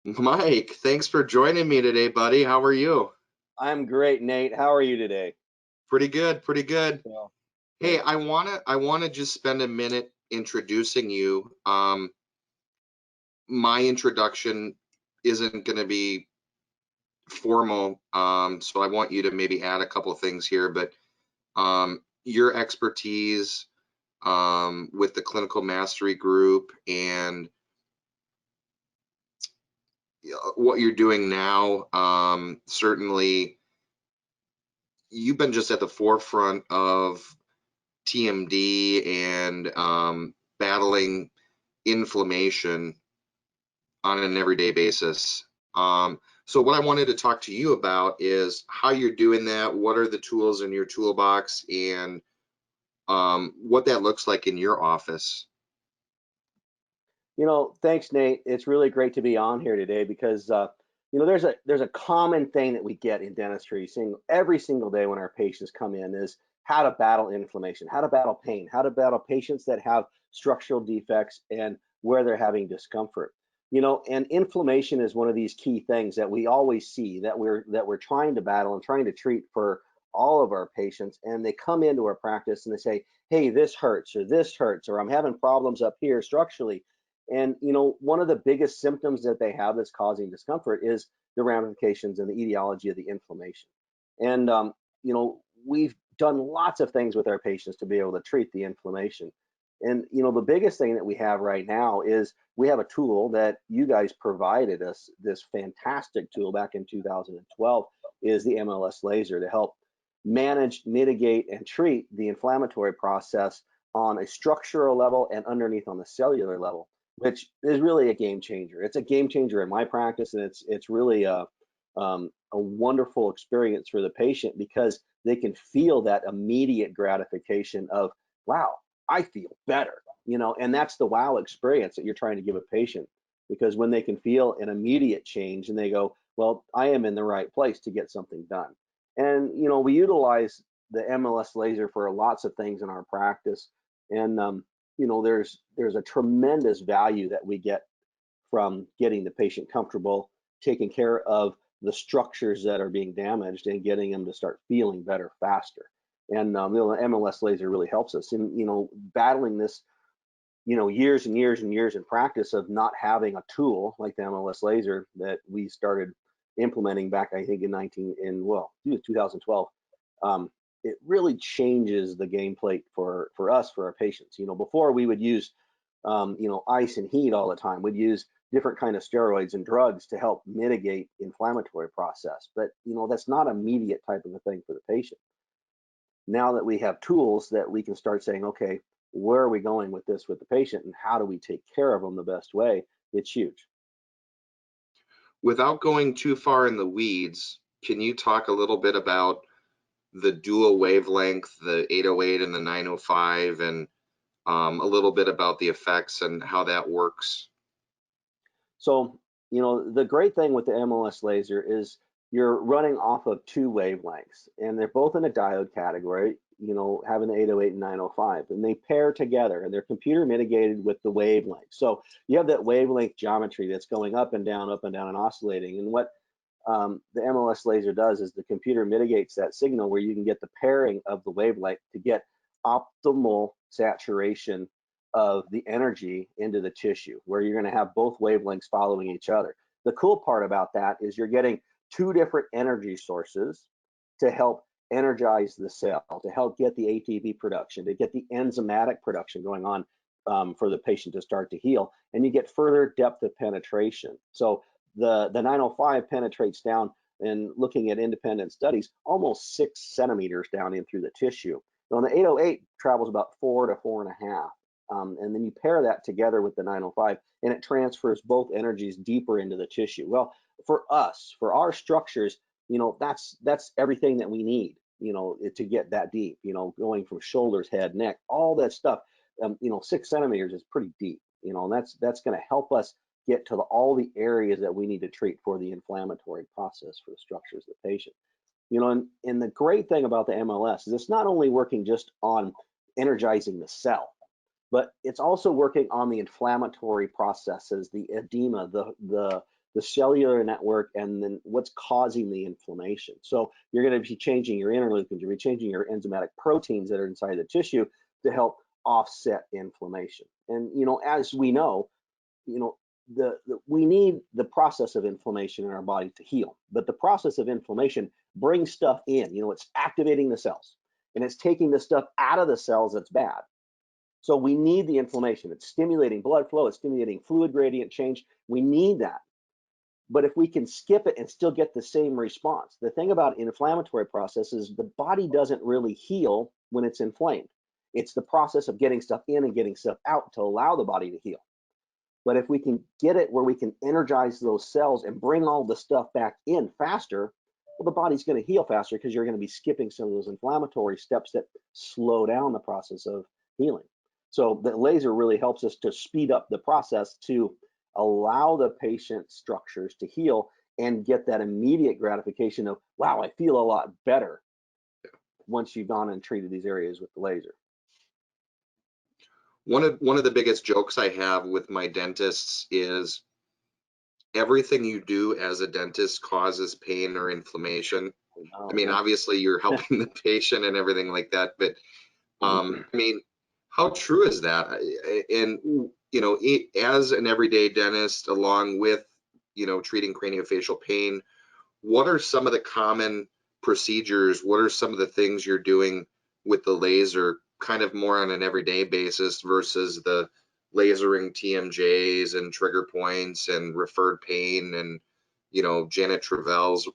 Mike, thanks for joining me today, buddy. How are you? I'm great, Nate. How are you today? Pretty good, pretty good. Well, Hey, good. I wanna just spend a minute introducing you. My introduction isn't gonna be formal, so I want you to maybe add a couple things here, but your expertise with the clinical mastery group and what you're doing now, certainly you've been just at the forefront of TMD and battling inflammation on an everyday basis. So what I wanted to talk to you about is how you're doing that, what are the tools in your toolbox, and what that looks like in your office. Thanks, Nate. It's really great to be on here today because there's a common thing that we get in dentistry, seeing every single day when our patients come in is how to battle inflammation, how to battle pain, how to battle patients that have structural defects and where they're having discomfort. And inflammation is one of these key things that we always see that we're trying to battle and trying to treat for all of our patients. And they come into our practice and they say, "Hey, this hurts, or I'm having problems up here structurally." And one of the biggest symptoms that they have that's causing discomfort is the ramifications and the etiology of the inflammation. And we've done lots of things with our patients to be able to treat the inflammation. And the biggest thing that we have right now is we have a tool that you guys provided us, this fantastic tool back in 2012, is the MLS Laser to help manage, mitigate, and treat the inflammatory process on a structural level and underneath on the cellular level, which is really a game changer. It's a game changer in my practice, and it's really a wonderful experience for the patient because they can feel that immediate gratification of, wow, I feel better, and that's the wow experience that you're trying to give a patient, because when they can feel an immediate change and they go, well, I am in the right place to get something done. And we utilize the MLS laser for lots of things in our practice, and there's a tremendous value that we get from getting the patient comfortable, taking care of the structures that are being damaged, and getting them to start feeling better faster. And the MLS laser really helps us in battling this, years and years and years in practice of not having a tool like the MLS laser that we started implementing back, I think, in 2012. It really changes the game plate for us, for our patients. Before we would use ice and heat all the time. We'd use different kind of steroids and drugs to help mitigate inflammatory process, but that's not immediate type of a thing for the patient. Now that we have tools that we can start saying, okay, where are we going with this with the patient, and how do we take care of them the best way? It's huge. Without going too far in the weeds, can you talk a little bit about the dual wavelength, the 808 and the 905, and a little bit about the effects and how that works? So, the great thing with the MLS laser is you're running off of two wavelengths, and they're both in a diode category, having the 808 and 905, and they pair together, and they're computer mitigated with the wavelength. So you have that wavelength geometry that's going up and down, and oscillating. And what the MLS laser does is the computer mitigates that signal where you can get the pairing of the wavelength to get optimal saturation of the energy into the tissue, where you're going to have both wavelengths following each other. The cool part about that is you're getting two different energy sources to help energize the cell, to help get the ATP production, to get the enzymatic production going on, for the patient to start to heal, and you get further depth of penetration. So the 905 penetrates down, and looking at independent studies, almost 6 centimeters down in through the tissue. Now, the 808 travels about 4 to 4.5. And then you pair that together with the 905, and it transfers both energies deeper into the tissue. Well, for us, for our structures, that's everything that we need, to get that deep, going from shoulders, head, neck, all that stuff. 6 centimeters is pretty deep, and that's going to help us get to all the areas that we need to treat for the inflammatory process for the structures of the patient. And the great thing about the MLS is it's not only working just on energizing the cell, but it's also working on the inflammatory processes, the edema, the the cellular network, and then what's causing the inflammation. So you're going to be changing your interleukins, you're changing your enzymatic proteins that are inside the tissue to help offset inflammation. And as we know, you know, we need the process of inflammation in our body to heal, but the process of inflammation brings stuff in. It's activating the cells and it's taking the stuff out of the cells that's bad. So we need the inflammation. It's stimulating blood flow, it's stimulating fluid gradient change. We need that. But if we can skip it and still get the same response, the thing about inflammatory process is the body doesn't really heal when it's inflamed. It's the process of getting stuff in and getting stuff out to allow the body to heal. But if we can get it where we can energize those cells and bring all the stuff back in faster, well, the body's going to heal faster because you're going to be skipping some of those inflammatory steps that slow down the process of healing. So the laser really helps us to speed up the process to allow the patient structures to heal and get that immediate gratification of, wow, I feel a lot better once you've gone and treated these areas with the laser. One of the biggest jokes I have with my dentists is everything you do as a dentist causes pain or inflammation. Oh, I mean, yeah. obviously you're helping the patient and everything like that, but I mean, how true is that? And as an everyday dentist, along with treating craniofacial pain, what are some of the common procedures? What are some of the things you're doing with the laser, kind of more on an everyday basis versus the lasering TMJs and trigger points and referred pain and Janet Travell's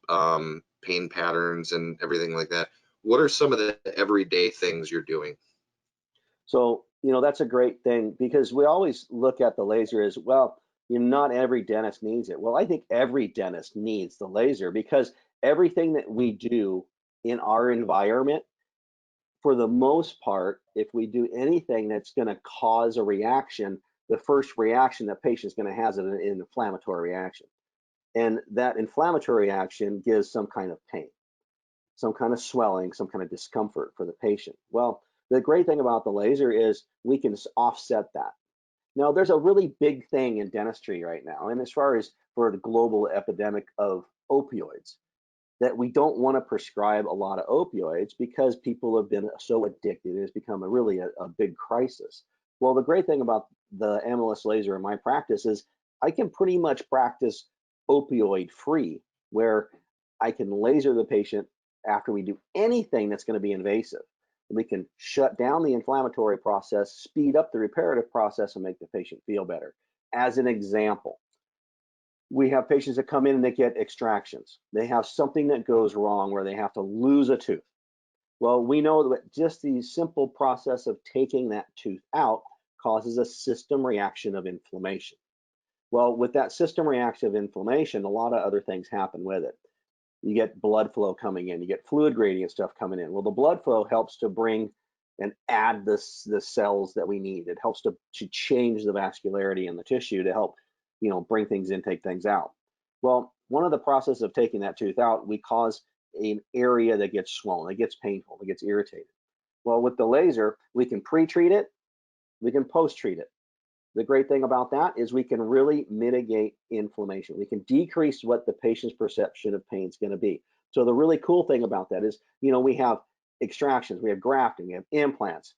pain patterns and everything like that? What are some of the everyday things you're doing? So, that's a great thing because we always look at the laser as, well, not every dentist needs it. Well, I think every dentist needs the laser because everything that we do in our environment, for the most part, if we do anything that's going to cause a reaction, the first reaction that patient's going to have is an inflammatory reaction. And that inflammatory reaction gives some kind of pain, some kind of swelling, some kind of discomfort for the patient. Well, the great thing about the laser is we can offset that. Now, there's a really big thing in dentistry right now, and as far as for the global epidemic of opioids, that we don't want to prescribe a lot of opioids because people have been so addicted. It has become a big crisis. Well, the great thing about the MLS laser in my practice is I can pretty much practice opioid free, where I can laser the patient after we do anything that's going to be invasive. We can shut down the inflammatory process, speed up the reparative process, and make the patient feel better. As an example, we have patients that come in and they get extractions. They have something that goes wrong where they have to lose a tooth. Well, we know that just the simple process of taking that tooth out causes a system reaction of inflammation. Well, with that system reaction of inflammation, a lot of other things happen with it. You get blood flow coming in, you get fluid gradient stuff coming in. Well, the blood flow helps to bring and add the cells that we need. It helps to change the vascularity in the tissue to help, bring things in, take things out. Well, one of the processes of taking that tooth out, we cause an area that gets swollen, it gets painful, it gets irritated. Well, with the laser, we can pre-treat it, we can post-treat it. The great thing about that is we can really mitigate inflammation. We can decrease what the patient's perception of pain is going to be. So the really cool thing about that is, we have extractions, we have grafting, we have implants,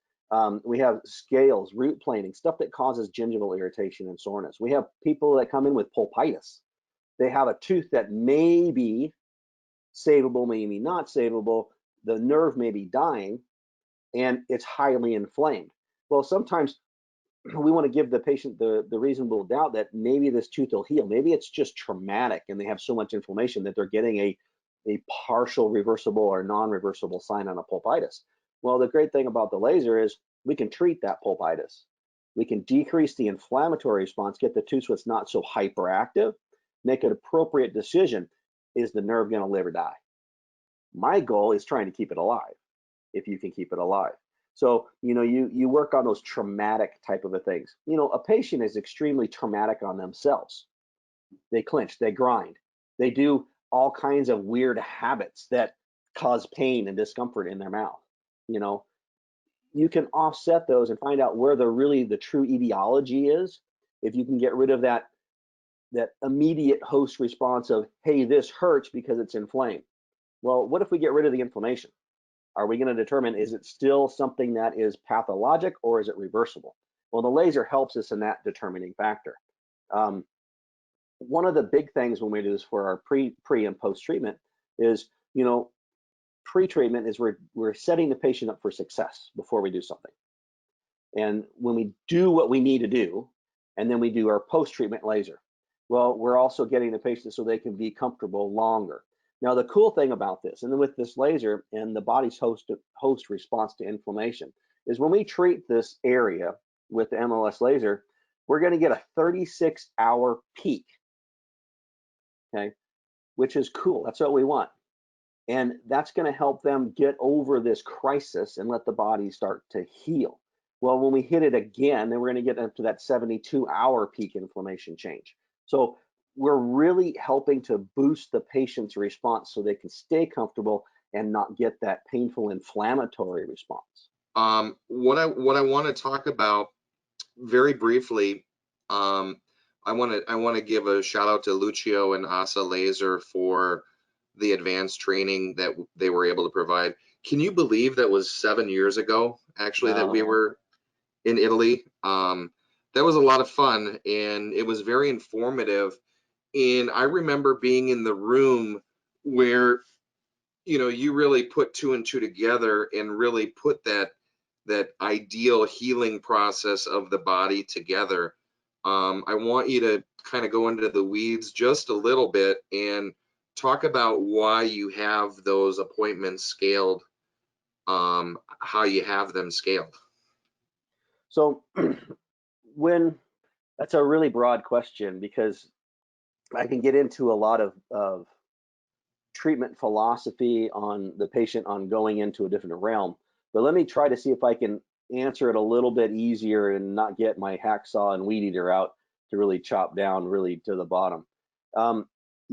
we have scales, root planing, stuff that causes gingival irritation and soreness. We have people that come in with pulpitis. They have a tooth that may be savable, maybe not savable. The nerve may be dying, and it's highly inflamed. Well, sometimes we want to give the patient the reasonable doubt that maybe this tooth will heal. Maybe it's just traumatic and they have so much inflammation that they're getting a partial reversible or non-reversible sign on a pulpitis. Well, the great thing about the laser is we can treat that pulpitis. We can decrease the inflammatory response, get the tooth so it's not so hyperactive, make an appropriate decision. Is the nerve going to live or die? My goal is trying to keep it alive, if you can keep it alive. So, you work on those traumatic type of things. A patient is extremely traumatic on themselves. They clench, they grind, they do all kinds of weird habits that cause pain and discomfort in their mouth. You can offset those and find out where the true etiology is. If you can get rid of that that immediate host response of, hey, this hurts because it's inflamed. Well, what if we get rid of the inflammation? Are we going to determine, is it still something that is pathologic or is it reversible? Well, the laser helps us in that determining factor. One of the big things when we do this for our pre and post treatment is, pre-treatment is we're setting the patient up for success before we do something. And when we do what we need to do, and then we do our post-treatment laser, well, we're also getting the patient so they can be comfortable longer. Now, the cool thing about this, and then with this laser and the body's host response to inflammation, is when we treat this area with the MLS laser, we're going to get a 36-hour peak, okay, which is cool. That's what we want. And that's going to help them get over this crisis and let the body start to heal. Well, when we hit it again, then we're going to get up to that 72-hour peak inflammation change. So we're really helping to boost the patient's response so they can stay comfortable and not get that painful inflammatory response. What I want to talk about very briefly, I want to give a shout out to Lucio and Asa Laser for the advanced training that they were able to provide. Can you believe that was 7 years ago, actually, that we were in Italy? That was a lot of fun, and it was very informative. And I remember being in the room where, you really put two and two together and really put that ideal healing process of the body together. I want you to kind of go into the weeds just a little bit and talk about why you have those appointments scaled, how you have them scaled. So that's a really broad question, because I can get into a lot of treatment philosophy on the patient on going into a different realm, but let me try to see if I can answer it a little bit easier and not get my hacksaw and weed eater out to really chop down really to the bottom.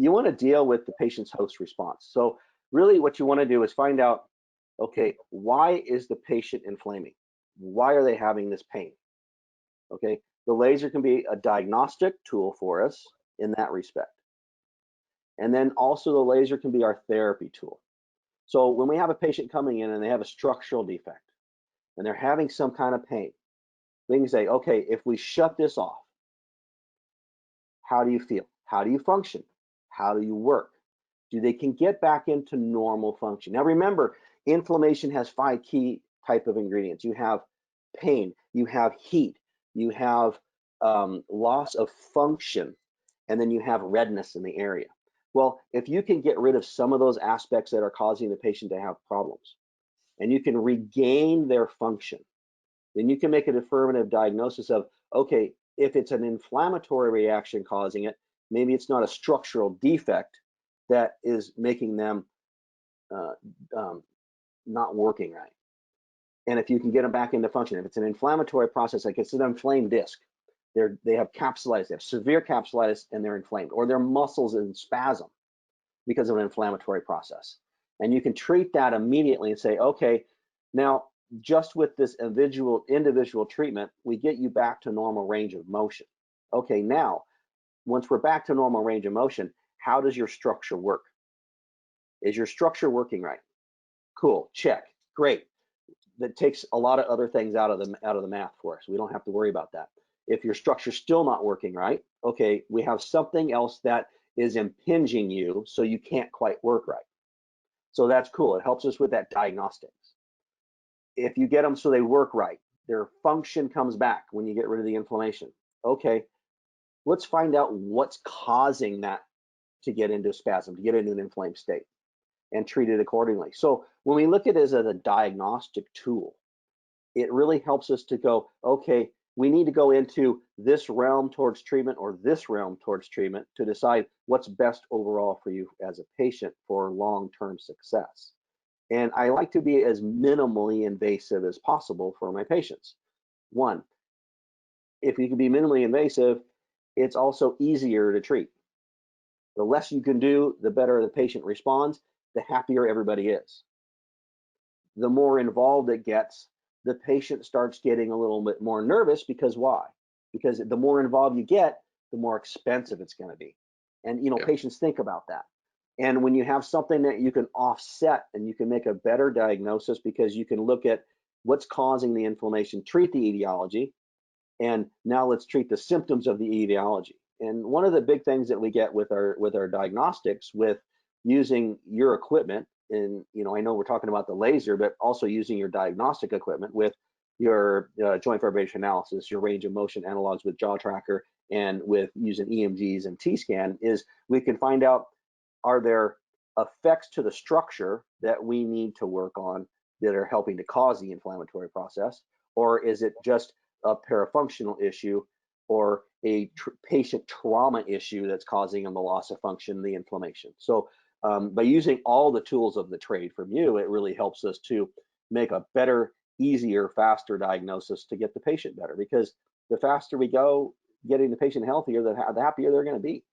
You want to deal with the patient's host response. So really what you want to do is find out, okay, why is the patient inflaming? Why are they having this pain? Okay, the laser can be a diagnostic tool for us in that respect. And then also the laser can be our therapy tool. So when we have a patient coming in and they have a structural defect and they're having some kind of pain, we can say, okay, if we shut this off, how do you feel? How do you function? How do you work? They can get back into normal function. Now remember, inflammation has 5 key type of ingredients. You have pain, you have heat, you have loss of function, and then you have redness in the area. Well, if you can get rid of some of those aspects that are causing the patient to have problems, and you can regain their function, then you can make a affirmative diagnosis of, okay, if it's an inflammatory reaction causing it, maybe it's not a structural defect that is making them not working right. And if you can get them back into function, if it's an inflammatory process, like it's an inflamed disc, they have capsulitis, they have severe capsulitis, and they're inflamed, or their muscles in spasm because of an inflammatory process. And you can treat that immediately and say, okay, now just with this individual treatment, we get you back to normal range of motion. Okay, now, once we're back to normal range of motion, how does your structure work? Is your structure working right? Cool, check, great. That takes a lot of other things out of the math for us. We don't have to worry about that. If your structure's still not working right, okay, we have something else that is impinging you so you can't quite work right. So that's cool. It helps us with that diagnostics. If you get them so they work right, their function comes back when you get rid of the inflammation. Okay, let's find out what's causing that to get into spasm, to get into an inflamed state, and treat it accordingly. So when we look at it as a diagnostic tool, it really helps us to go, okay, we need to go into this realm towards treatment or this realm towards treatment to decide what's best overall for you as a patient for long-term success. And I like to be as minimally invasive as possible for my patients. One, if you can be minimally invasive, it's also easier to treat. The less you can do, the better the patient responds, the happier everybody is. The more involved it gets, the patient starts getting a little bit more nervous, because why? Because the more involved you get, the more expensive it's going to be. And Yeah. patients think about that. And when you have something that you can offset and you can make a better diagnosis because you can look at what's causing the inflammation, treat the etiology, and now let's treat the symptoms of the etiology. And one of the big things that we get with our diagnostics with using your equipment, and I know we're talking about the laser, but also using your diagnostic equipment with your joint vibration analysis, your range of motion analogs with jaw tracker, and with using EMGs and T-scan, is we can find out, are there effects to the structure that we need to work on that are helping to cause the inflammatory process, or is it just a parafunctional issue or a patient trauma issue that's causing them the loss of function, the inflammation? So by using all the tools of the trade from you, it really helps us to make a better, easier, faster diagnosis to get the patient better, because the faster we go getting the patient healthier, the happier they're going to be.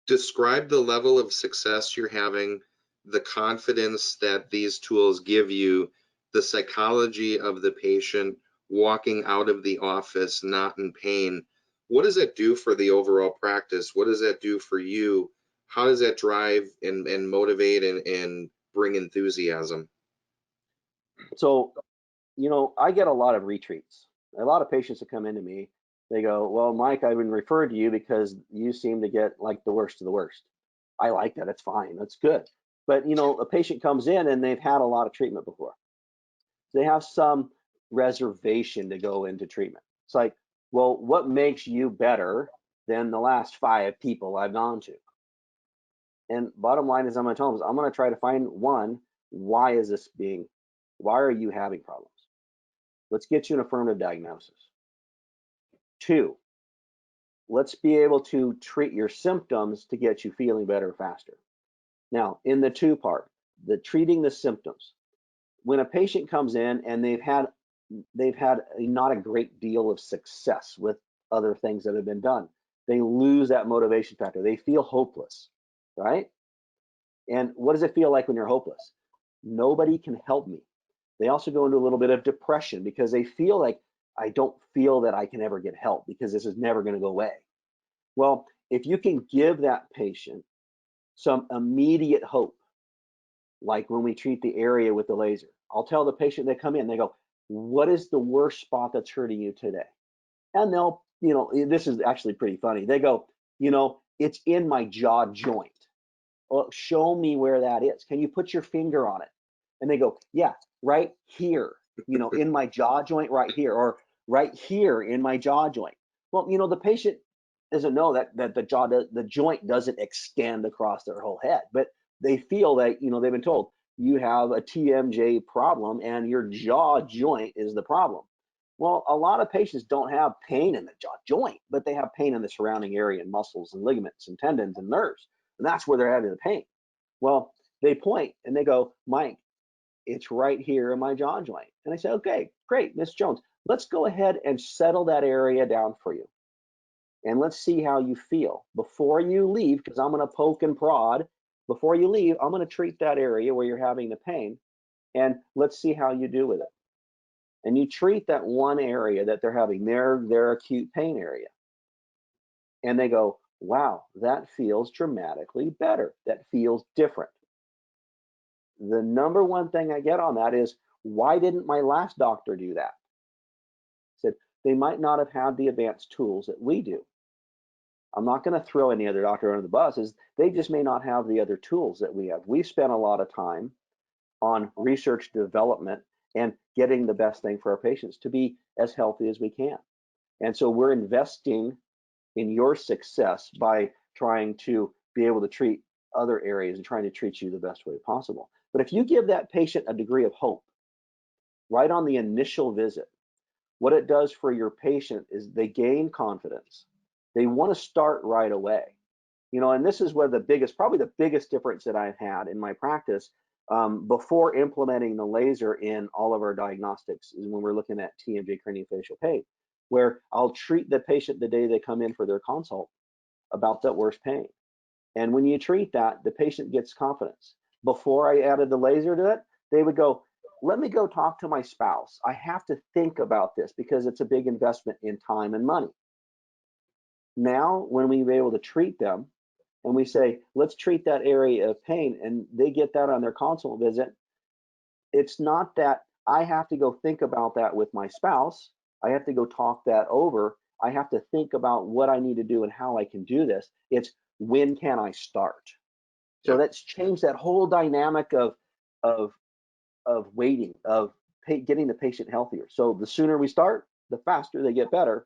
Describe the level of success you're having, the confidence that these tools give you, the psychology of the patient walking out of the office not in pain. What does that do for the overall practice? What does that do for you? How does that drive and motivate and bring enthusiasm? So, I get a lot of retreats. A lot of patients that come into me, they go, well, Mike, I've been referred to you because you seem to get like the worst of the worst. I like that. It's fine. That's good. But, a patient comes in and they've had a lot of treatment before. They have some reservation to go into treatment. It's like, well, what makes you better than the last 5 people I've gone to? And bottom line is, I'm going to tell them, I'm going to try to find one, why are you having problems? Let's get you an affirmative diagnosis. 2, let's be able to treat your symptoms to get you feeling better faster. Now, in the 2 part, the treating the symptoms, when a patient comes in and they've had not a great deal of success with other things that have been done, they lose that motivation factor. They feel hopeless, right? And what does it feel like when you're hopeless? Nobody can help me. They also go into a little bit of depression because they feel like, I don't feel that I can ever get help because this is never going to go away. Well, if you can give that patient some immediate hope, like when we treat the area with the laser, I'll tell the patient, they come in, they go, what is the worst spot that's hurting you today? And they'll, this is actually pretty funny. They go, it's in my jaw joint. Well, show me where that is. Can you put your finger on it? And they go, yeah, right here, in my jaw joint right here, or right here in my jaw joint. Well, the patient doesn't know that the joint doesn't extend across their whole head, but they feel that, they've been told you have a TMJ problem and your jaw joint is the problem. Well, a lot of patients don't have pain in the jaw joint, but they have pain in the surrounding area and muscles and ligaments and tendons and nerves. And that's where they're having the pain. Well, they point and they go, Mike, it's right here in my jaw joint. And I say, okay, great, Miss Jones, let's go ahead and settle that area down for you. And let's see how you feel before you leave, because I'm going to poke and prod. Before you leave, I'm going to treat that area where you're having the pain, and let's see how you do with it. And you treat that one area that they're having, their acute pain area. And they go, wow, that feels dramatically better. That feels different. The number one thing I get on that is, why didn't my last doctor do that? I said, they might not have had the advanced tools that we do. I'm not going to throw any other doctor under the bus, is they just may not have the other tools that we have. We've spent a lot of time on research development and getting the best thing for our patients to be as healthy as we can. And so we're investing in your success by trying to be able to treat other areas and trying to treat you the best way possible. But if you give that patient a degree of hope right on the initial visit, what it does for your patient is they gain confidence. They want to start right away. And this is where probably the biggest difference that I've had in my practice before implementing the laser in all of our diagnostics is when we're looking at TMJ craniofacial pain, where I'll treat the patient the day they come in for their consult about that worst pain. And when you treat that, the patient gets confidence. Before I added the laser to it, they would go, let me go talk to my spouse. I have to think about this because it's a big investment in time and money. Now, when we're able to treat them and we say, let's treat that area of pain, and they get that on their consult visit, it's not that I have to go think about that with my spouse. I have to go talk that over. I have to think about what I need to do and how I can do this. It's when can I start? So Yeah. that's changed that whole dynamic of waiting, of getting the patient healthier. So the sooner we start, the faster they get better,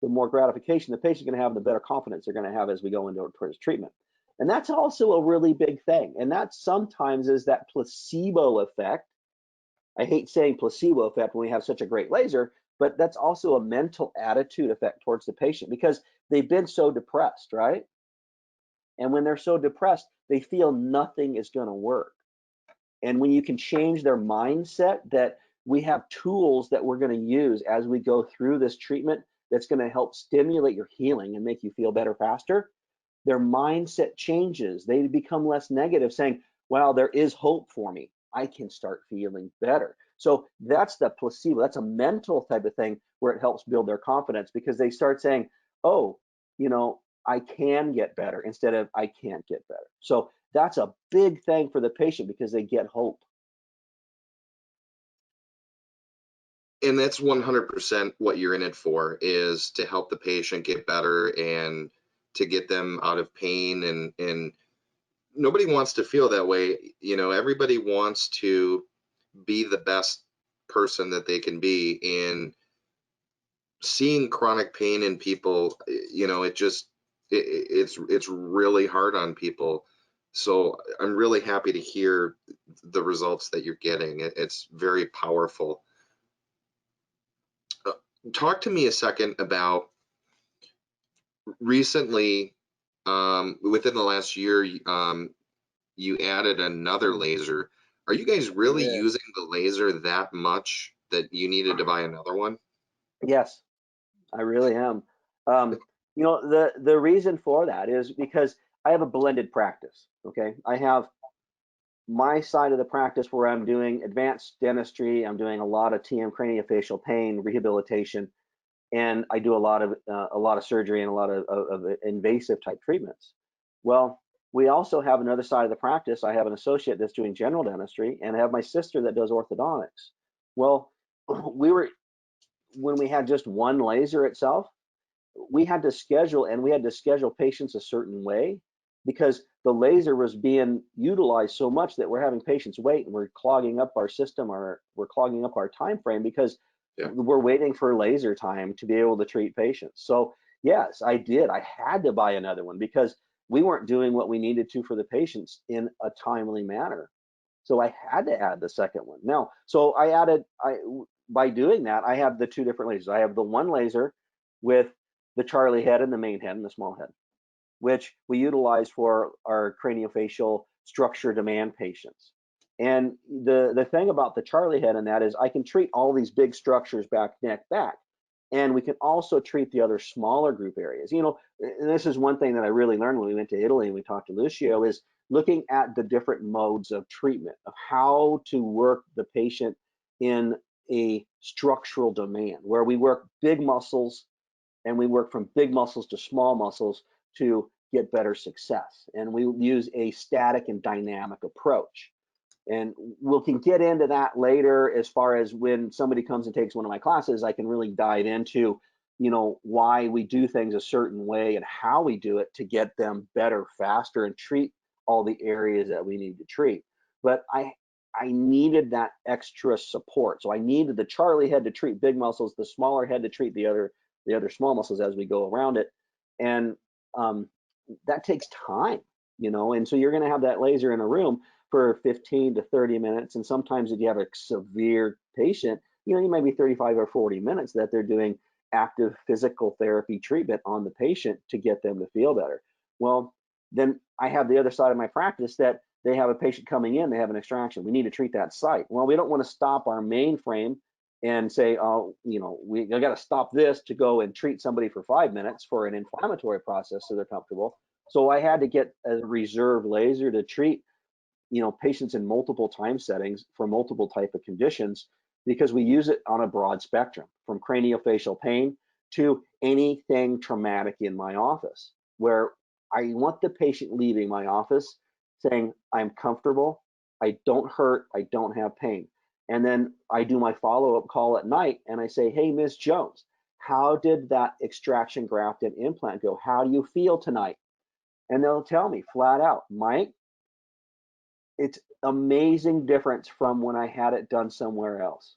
the more gratification the patient's going to have, the better confidence they're going to have as we go into towards treatment. And that's also a really big thing. And that sometimes is that placebo effect. I hate saying placebo effect when we have such a great laser, but that's also a mental attitude effect towards the patient because they've been so depressed, right? And when they're so depressed, they feel nothing is going to work. And when you can change their mindset that we have tools that we're going to use as we go through this treatment that's going to help stimulate your healing and make you feel better faster, their mindset changes. They become less negative, saying, well, there is hope for me. I can start feeling better. So that's the placebo. That's a mental type of thing where it helps build their confidence because they start saying, oh, I can get better instead of I can't get better. So that's a big thing for the patient because they get hope. And that's 100% what you're in it for, is to help the patient get better and to get them out of pain. And nobody wants to feel that way. Everybody wants to be the best person that they can be. And seeing chronic pain in people, it's really hard on people. So I'm really happy to hear the results that you're getting. It's very powerful. Talk to me a second about recently, within the last year, you added another laser. Are you guys really Yeah. using the laser that much that you needed to buy another one? Yes, I really am. The reason for that is because I have a blended practice. Okay, I have my side of the practice where I'm doing advanced dentistry. I'm doing a lot of TM craniofacial pain rehabilitation, and I do a lot of surgery and a lot of invasive type treatments. Well, we also have another side of the practice. I have an associate that's doing general dentistry, and I have my sister that does orthodontics. Well, we were when we had just one laser itself, we had to schedule patients a certain way because the laser was being utilized so much that we're having patients wait and we're clogging up our system or we're clogging up our time frame because Yeah. we're waiting for laser time to be able to treat patients. So yes, I did. I had to buy another one because we weren't doing what we needed to for the patients in a timely manner. So I had to add the second one. Now, so by doing that, I have the two different lasers. I have the one laser with the Charlie head and the main head and the small head, which we utilize for our craniofacial structure demand patients. And the thing about the Charlie head and that is I can treat all these big structures back, neck, back. And we can also treat the other smaller group areas. And this is one thing that I really learned when we went to Italy and we talked to Lucio is looking at the different modes of treatment, of how to work the patient in a structural demand, where we work big muscles and we work from big muscles to small muscles to get better success. And we use a static and dynamic approach. And we can get into that later as far as when somebody comes and takes one of my classes, I can really dive into, why we do things a certain way and how we do it to get them better, faster, and treat all the areas that we need to treat. But I needed that extra support. So I needed the Charlie head to treat big muscles, the smaller head to treat the other small muscles as we go around it. And that takes time, and so you're going to have that laser in a room for 15 to 30 minutes. And sometimes if you have a severe patient, you might be 35 or 40 minutes that they're doing active physical therapy treatment on the patient to get them to feel better. Well, then I have the other side of my practice that they have a patient coming in, they have an extraction. We need to treat that site. Well, we don't want to stop our mainframe and say, oh, we got to stop this to go and treat somebody for 5 minutes for an inflammatory process so they're comfortable. So I had to get a reserve laser to treat patients in multiple time settings for multiple type of conditions because we use it on a broad spectrum from craniofacial pain to anything traumatic in my office, where I want the patient leaving my office saying, I'm comfortable, I don't hurt, I don't have pain. And then I do my follow-up call at night and I say, hey, Miss Jones, how did that extraction graft and implant go? How do you feel tonight? And they'll tell me flat out, Mike, it's amazing difference from when I had it done somewhere else.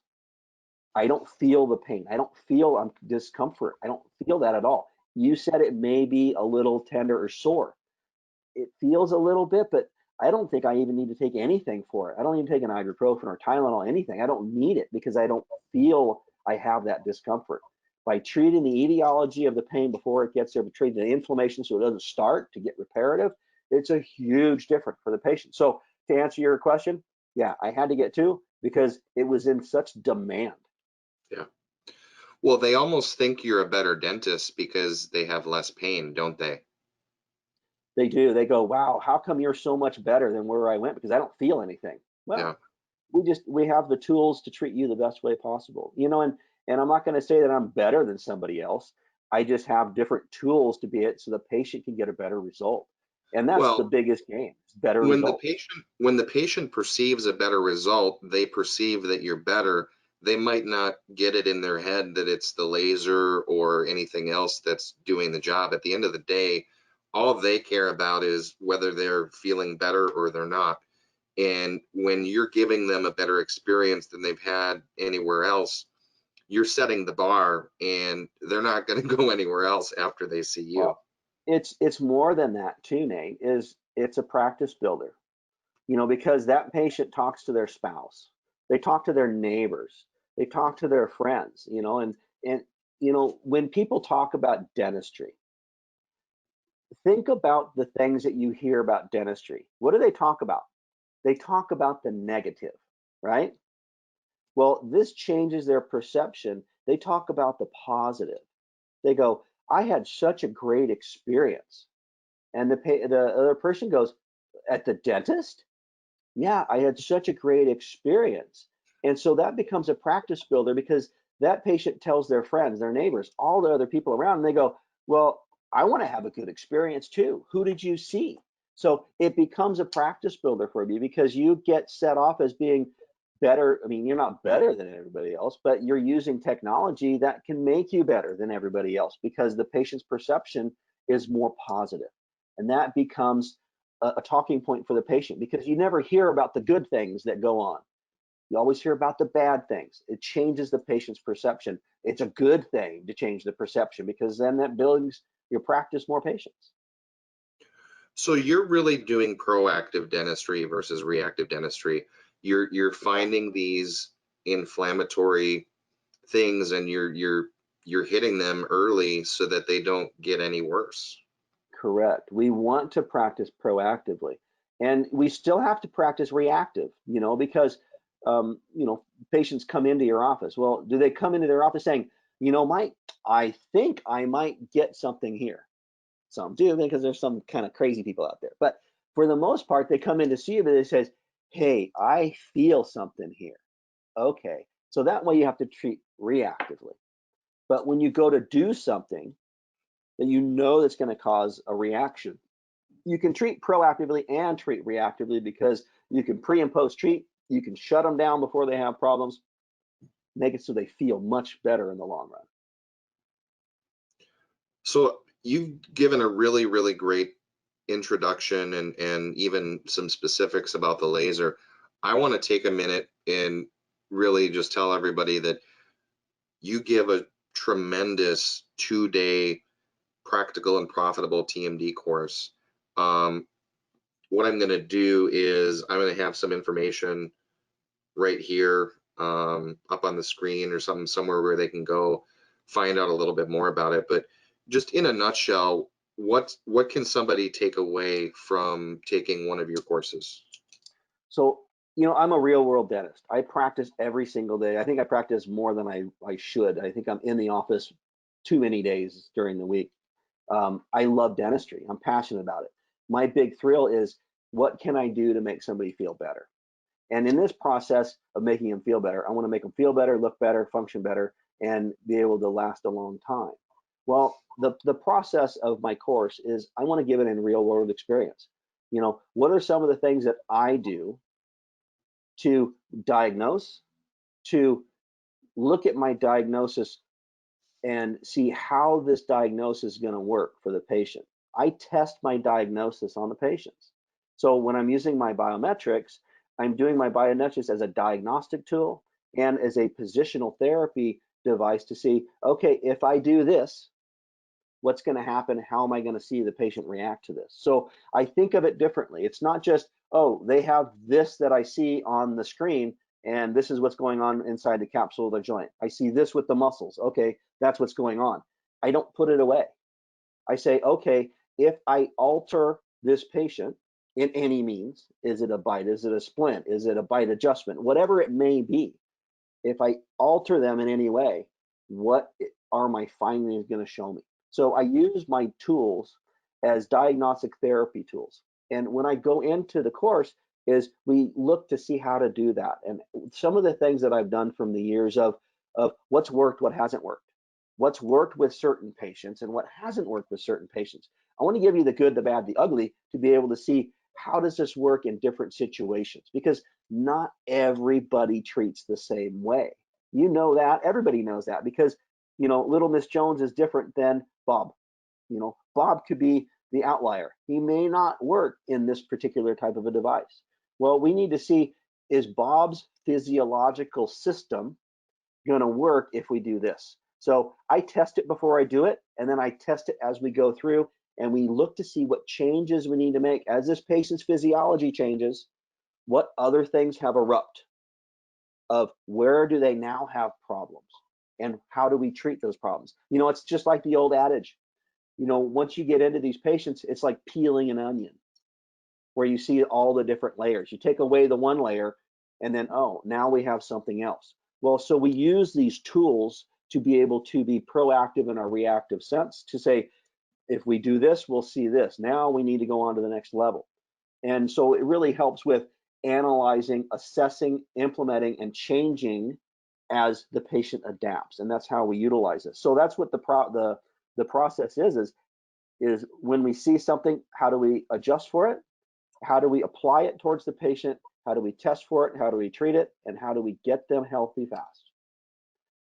I don't feel the pain. I don't feel discomfort. I don't feel that at all. You said it may be a little tender or sore. It feels a little bit, but I don't think I even need to take anything for it. I don't even take an ibuprofen or Tylenol, anything. I don't need it because I don't feel I have that discomfort. By treating the etiology of the pain before it gets there, but treating the inflammation so it doesn't start to get reparative, it's a huge difference for the patient. So to answer your question, yeah, I had to get two because it was in such demand. Yeah. Well, they almost think you're a better dentist because they have less pain, don't they? They do. They go, wow, how come you're so much better than where I went? Because I don't feel anything. Yeah. Well, we have the tools to treat you the best way possible. And I'm not going to say that I'm better than somebody else. I just have different tools to be it so the patient can get a better result. And that's the Well, biggest game, better results. when the patient perceives a better result, they perceive that you're better. They might not get it in their head that it's the laser or anything else that's doing the job. At the end of the day, all they care about is whether they're feeling better or they're not. And when you're giving them a better experience than they've had anywhere else, you're setting the bar and they're not going to go anywhere else after they see you. Well, it's more than that too, Nate, is it's a practice builder. Because that patient talks to their spouse, they talk to their neighbors, they talk to their friends, and when people talk about dentistry, think about the things that you hear about dentistry. What do they talk about? They talk about the negative, right? Well, this changes their perception. They talk about the positive. They go, I had such a great experience. And the other person goes, at the dentist? Yeah, I had such a great experience. And so that becomes a practice builder because that patient tells their friends, their neighbors, all the other people around, and they go, well, I want to have a good experience too. Who did you see? So it becomes a practice builder for you because you get set off as being better. I mean, you're not better than everybody else, but you're using technology that can make you better than everybody else because the patient's perception is more positive. And that becomes a talking point for the patient because you never hear about the good things that go on. You always hear about the bad things. It changes the patient's perception. It's a good thing to change the perception because then that builds your practice more patients. So you're really doing proactive dentistry versus reactive dentistry. You're finding these inflammatory things and you're hitting them early so that they don't get any worse. Correct. We want to practice proactively, and we still have to practice reactive. Because patients come into your office. Well, do they come into their office saying, Mike, I think I might get something here? Some do because there's some kind of crazy people out there. But for the most part, they come in to see you, but they says, hey, I feel something here. Okay. So that way you have to treat reactively. But when you go to do something that that's going to cause a reaction, you can treat proactively and treat reactively because you can pre and post treat. You can shut them down before they have problems, make it so they feel much better in the long run. So you've given a really, really great introduction and even some specifics about the laser. I want to take a minute and really just tell everybody that you give a tremendous 2-day practical and profitable TMD course. What I'm going to do is I'm going to have some information right here up on the screen or something somewhere where they can go find out a little bit more about it. But just in a nutshell, what can somebody take away from taking one of your courses? So, I'm a real world dentist. I practice every single day. I think I practice more than I should. I think I'm in the office too many days during the week. I love dentistry. I'm passionate about it. My big thrill is what can I do to make somebody feel better? And in this process of making them feel better, I want to make them feel better, look better, function better, and be able to last a long time. Well, the process of my course is I want to give it in real world experience. You know, what are some of the things that I do to diagnose, to look at my diagnosis and see how this diagnosis is going to work for the patient. I test my diagnosis on the patients. So when I'm using my biometrics, I'm doing my biometrics as a diagnostic tool and as a positional therapy device to see, okay, if I do this, what's going to happen? How am I going to see the patient react to this? So I think of it differently. It's not just, oh, they have this that I see on the screen, and this is what's going on inside the capsule of the joint. I see this with the muscles. Okay, that's what's going on. I don't put it away. I say, okay, if I alter this patient in any means, is it a bite? Is it a splint? Is it a bite adjustment? Whatever it may be, if I alter them in any way, what are my findings going to show me? So I use my tools as diagnostic therapy tools. And when I go into the course is we look to see how to do that. And some of the things that I've done from the years of what's worked, what hasn't worked, what's worked with certain patients and what hasn't worked with certain patients. I want to give you the good, the bad, the ugly to be able to see how does this work in different situations, because not everybody treats the same way. You know that, everybody knows that, because you know little Miss Jones is different than Bob. You know, Bob could be the outlier. He may not work in this particular type of a device. Well, we need to see, is Bob's physiological system going to work if we do this? So I test it before I do it, and then I test it as we go through, and we look to see what changes we need to make as this patient's physiology changes. What other things have erupt, of where do they now have problems, and how do we treat those problems? You know, it's just like the old adage, you know, once you get into these patients, it's like peeling an onion, where you see all the different layers. You take away the one layer, and then, oh, now we have something else. Well, so we use these tools to be able to be proactive in our reactive sense, to say, if we do this, we'll see this. Now we need to go on to the next level. And so it really helps with analyzing, assessing, implementing, and changing as the patient adapts. And that's how we utilize it. So that's what the process is when we see something, how do we adjust for it? How do we apply it towards the patient? How do we test for it? How do we treat it? And how do we get them healthy fast?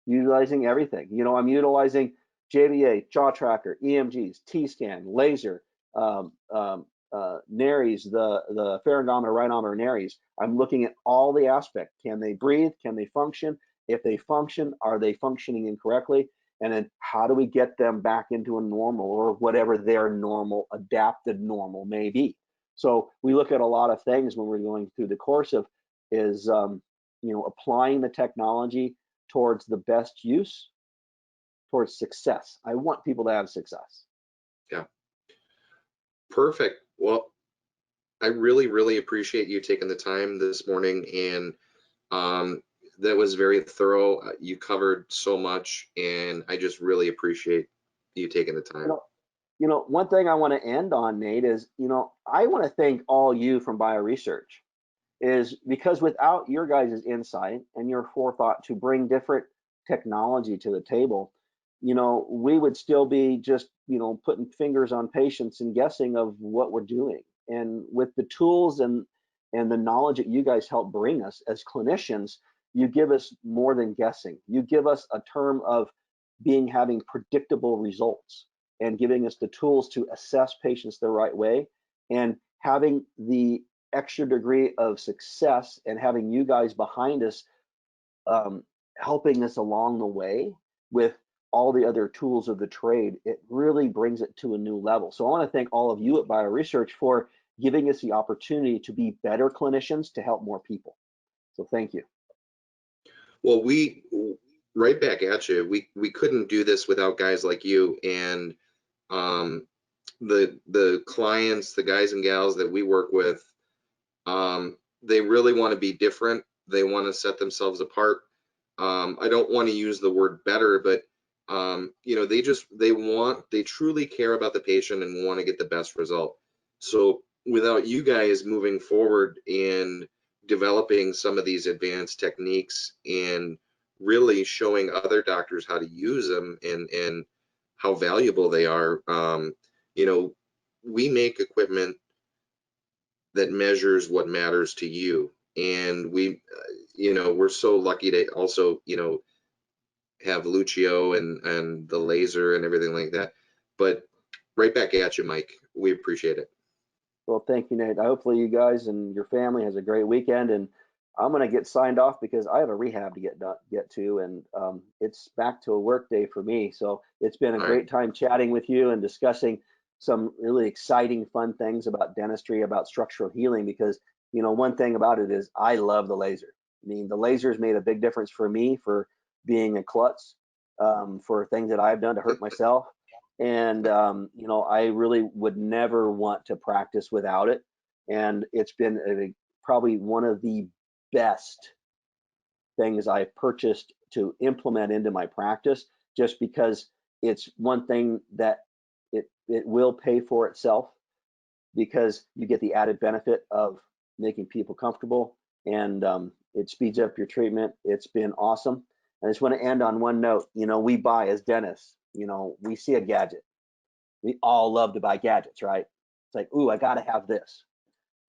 Utilizing everything. You know, I'm utilizing JVA, jaw tracker, EMGs, T-scan, laser, nares, the pharyngometer, rhinometer, nares. I'm looking at all the aspects. Can they breathe? Can they function? If they function, are they functioning incorrectly? And then how do we get them back into a normal, or whatever their normal, adapted normal may be? So we look at a lot of things when we're going through the course of you know, applying the technology towards the best use, towards success. I want people to have success. Yeah, perfect. Well, I really, really appreciate you taking the time this morning, and that was very thorough. You covered so much, and I just really appreciate you taking the time. You know, one thing I want to end on, Nate, is, you know, I want to thank all you from BioRESEARCH, is because without your guys' insight and your forethought to bring different technology to the table, you know, we would still be just, you know, putting fingers on patients and guessing of what we're doing. And with the tools and the knowledge that you guys help bring us as clinicians, you give us more than guessing. You give us a term of having predictable results, and giving us the tools to assess patients the right way, and having the extra degree of success, and having you guys behind us helping us along the way with all the other tools of the trade. It really brings it to a new level. So I want to thank all of you at BioRESEARCH for giving us the opportunity to be better clinicians to help more people. So thank you. Well, right back at you. We couldn't do this without guys like you, and the clients, the guys and gals that we work with, they really want to be different. They want to set themselves apart. I don't want to use the word better, but you know, they truly care about the patient and want to get the best result. So without you guys moving forward and developing some of these advanced techniques and really showing other doctors how to use them, and how valuable they are. You know, we make equipment that measures what matters to you, and you know, we're so lucky to also, you know, have Lucio and the laser and everything like that. But right back at you, Mike. We appreciate it. Well, thank you, Nate. Hopefully you guys and your family has a great weekend. And I'm going to get signed off because I have a rehab to get to, and it's back to a work day for me. So it's been a All right. great time chatting with you and discussing some really exciting, fun things about dentistry, about structural healing. Because you know, one thing about it is I love the laser. I mean, the laser's made a big difference for me for being a klutz, for things that I've done to hurt myself. And you know, I really would never want to practice without it. And it's been probably one of the best things I've purchased to implement into my practice, just because it's one thing that it will pay for itself, because you get the added benefit of making people comfortable, and it speeds up your treatment. It's been awesome. And I just want to end on one note. You know, we buy as dentists, you know, we see a gadget. We all love to buy gadgets, right? It's like, ooh, I got to have this.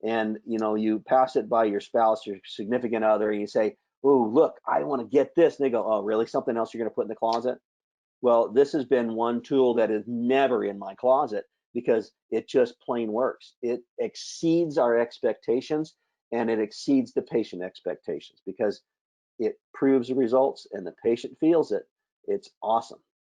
And, you know, you pass it by your spouse, your significant other, and you say, ooh, look, I want to get this. And they go, oh, really? Something else you're going to put in the closet? Well, this has been one tool that is never in my closet because it just plain works. It exceeds our expectations, and it exceeds the patient expectations because it proves the results and the patient feels it. It's awesome.